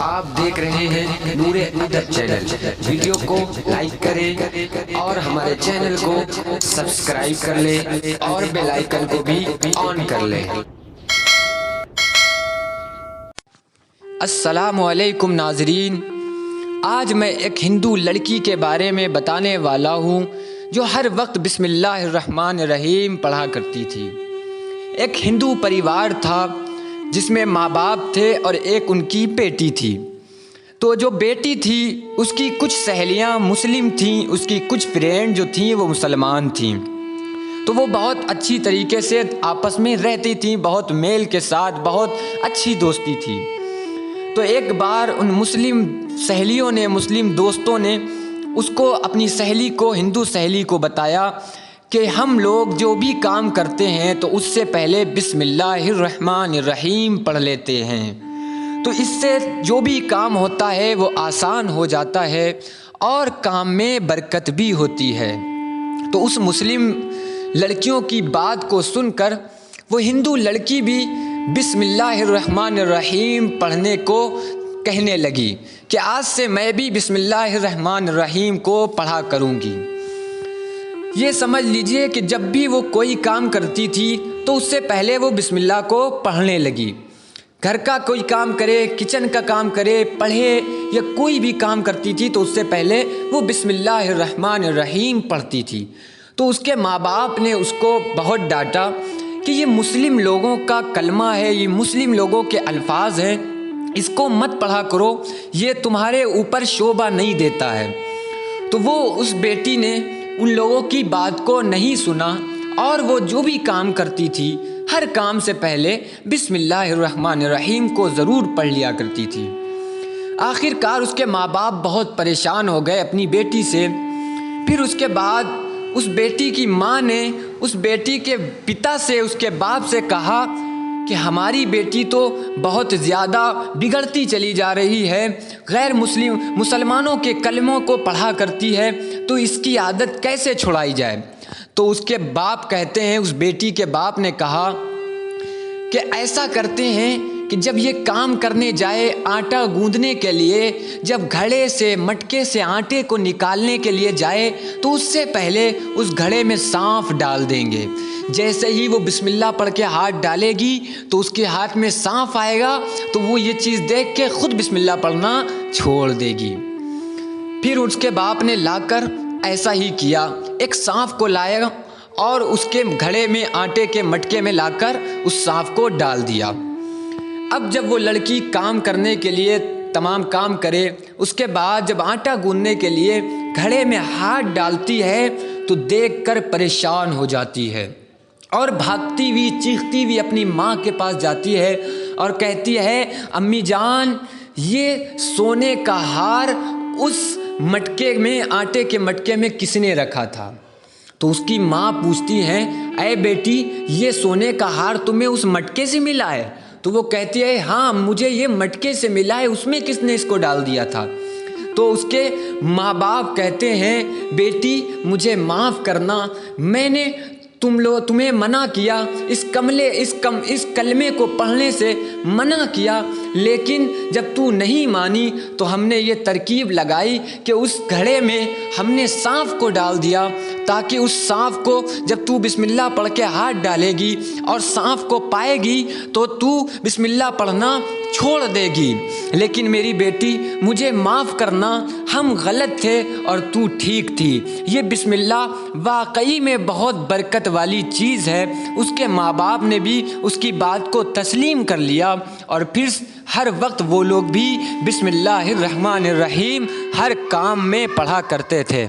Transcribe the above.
آپ دیکھ رہے ہیں نور ادب چینل۔ ویڈیو کو لائک کریں اور ہمارے چینل کو سبسکرائب کر لیں اور بیل آئیکن کو بھی آن کر لیں۔ السلام علیکم ناظرین، آج میں ایک ہندو لڑکی کے بارے میں بتانے والا ہوں جو ہر وقت بسم اللہ الرحمن الرحیم پڑھا کرتی تھی۔ ایک ہندو پریوار تھا جس میں ماں باپ تھے اور ایک ان کی بیٹی تھی۔ تو جو بیٹی تھی اس کی کچھ سہیلیاں مسلم تھیں، اس کی کچھ فرینڈ جو تھیں وہ مسلمان تھیں۔ تو وہ بہت اچھی طریقے سے آپس میں رہتی تھیں، بہت میل کے ساتھ، بہت اچھی دوستی تھی۔ تو ایک بار ان مسلم سہیلیوں نے، مسلم دوستوں نے اس کو، اپنی سہیلی کو، ہندو سہیلی کو بتایا کہ ہم لوگ جو بھی کام کرتے ہیں تو اس سے پہلے بسم اللہ الرحمن الرحیم پڑھ لیتے ہیں، تو اس سے جو بھی کام ہوتا ہے وہ آسان ہو جاتا ہے اور کام میں برکت بھی ہوتی ہے۔ تو اس مسلم لڑکیوں کی بات کو سن کر وہ ہندو لڑکی بھی بسم اللہ الرحمن الرحیم پڑھنے کو کہنے لگی کہ آج سے میں بھی بسم اللہ الرحمن الرحیم کو پڑھا کروں گی۔ یہ سمجھ لیجئے کہ جب بھی وہ کوئی کام کرتی تھی تو اس سے پہلے وہ بسم اللہ کو پڑھنے لگی۔ گھر کا کوئی کام کرے، کچن کا کام کرے، پڑھے یا کوئی بھی کام کرتی تھی تو اس سے پہلے وہ بسم اللہ الرحمن الرحیم پڑھتی تھی۔ تو اس کے ماں باپ نے اس کو بہت ڈانٹا کہ یہ مسلم لوگوں کا کلمہ ہے، یہ مسلم لوگوں کے الفاظ ہیں، اس کو مت پڑھا کرو، یہ تمہارے اوپر شوبھا نہیں دیتا ہے۔ تو وہ اس بیٹی نے ان لوگوں کی بات کو نہیں سنا اور وہ جو بھی کام کرتی تھی ہر کام سے پہلے بسم اللہ الرحمن الرحیم کو ضرور پڑھ لیا کرتی تھی۔ آخر کار اس کے ماں باپ بہت پریشان ہو گئے اپنی بیٹی سے۔ پھر اس کے بعد اس بیٹی کی ماں نے اس بیٹی کے پتا سے، اس کے باپ سے کہا کہ ہماری بیٹی تو بہت زیادہ بگڑتی چلی جا رہی ہے، غیر مسلمانوں کے کلموں کو پڑھا کرتی ہے، تو اس کی عادت کیسے چھڑائی جائے؟ تو اس کے باپ کہتے ہیں، اس بیٹی کے باپ نے کہا کہ ایسا کرتے ہیں کہ جب یہ کام کرنے جائے آٹا گوندنے کے لیے، جب گھڑے سے، مٹکے سے آٹے کو نکالنے کے لیے جائے تو اس سے پہلے اس گھڑے میں سانف ڈال دیں گے۔ جیسے ہی وہ بسم اللہ پڑھ کے ہاتھ ڈالے گی تو اس کے ہاتھ میں سانف آئے گا تو وہ یہ چیز دیکھ کے خود بسم اللہ پڑھنا چھوڑ دے گی۔ پھر اس کے باپ نے لا کر ایسا ہی کیا، ایک سانف کو لایا اور اس کے گھڑے میں، آٹے کے مٹکے میں لا کر اس سانف کو ڈال دیا۔ اب جب وہ لڑکی کام کرنے کے لیے تمام کام کرے، اس کے بعد جب آٹا گوندنے کے لیے گھڑے میں ہاتھ ڈالتی ہے تو دیکھ کر پریشان ہو جاتی ہے اور بھاگتی ہوئی، چیختی ہوئی اپنی ماں کے پاس جاتی ہے اور کہتی ہے، امی جان، یہ سونے کا ہار اس مٹکے میں، آٹے کے مٹکے میں کس نے رکھا تھا؟ تو اس کی ماں پوچھتی ہے، اے بیٹی، یہ سونے کا ہار تمہیں اس مٹکے سے ملا ہے؟ تو وہ کہتی ہے، ہاں مجھے یہ مٹکے سے ملا ہے، اس میں کس نے اس کو ڈال دیا تھا؟ تو اس کے ماں باپ کہتے ہیں، بیٹی مجھے معاف کرنا، میں نے تمہیں منع کیا، اس کلمے کو پڑھنے سے منع کیا، لیکن جب تو نہیں مانی تو ہم نے یہ ترکیب لگائی کہ اس گھڑے میں ہم نے سانف کو ڈال دیا تاکہ اس سانف کو جب تو بسم اللہ پڑھ کے ہاتھ ڈالے گی اور سانف کو پائے گی تو تو بسم اللہ پڑھنا چھوڑ دے گی۔ لیکن میری بیٹی مجھے معاف کرنا، ہم غلط تھے اور تو ٹھیک تھی۔ یہ بسم اللہ واقعی میں بہت برکت والی چیز ہے۔ اس کے ماں باپ نے بھی اس کی بات کو تسلیم کر لیا اور پھر ہر وقت وہ لوگ بھی بسم اللہ الرحمن الرحیم ہر کام میں پڑھا کرتے تھے۔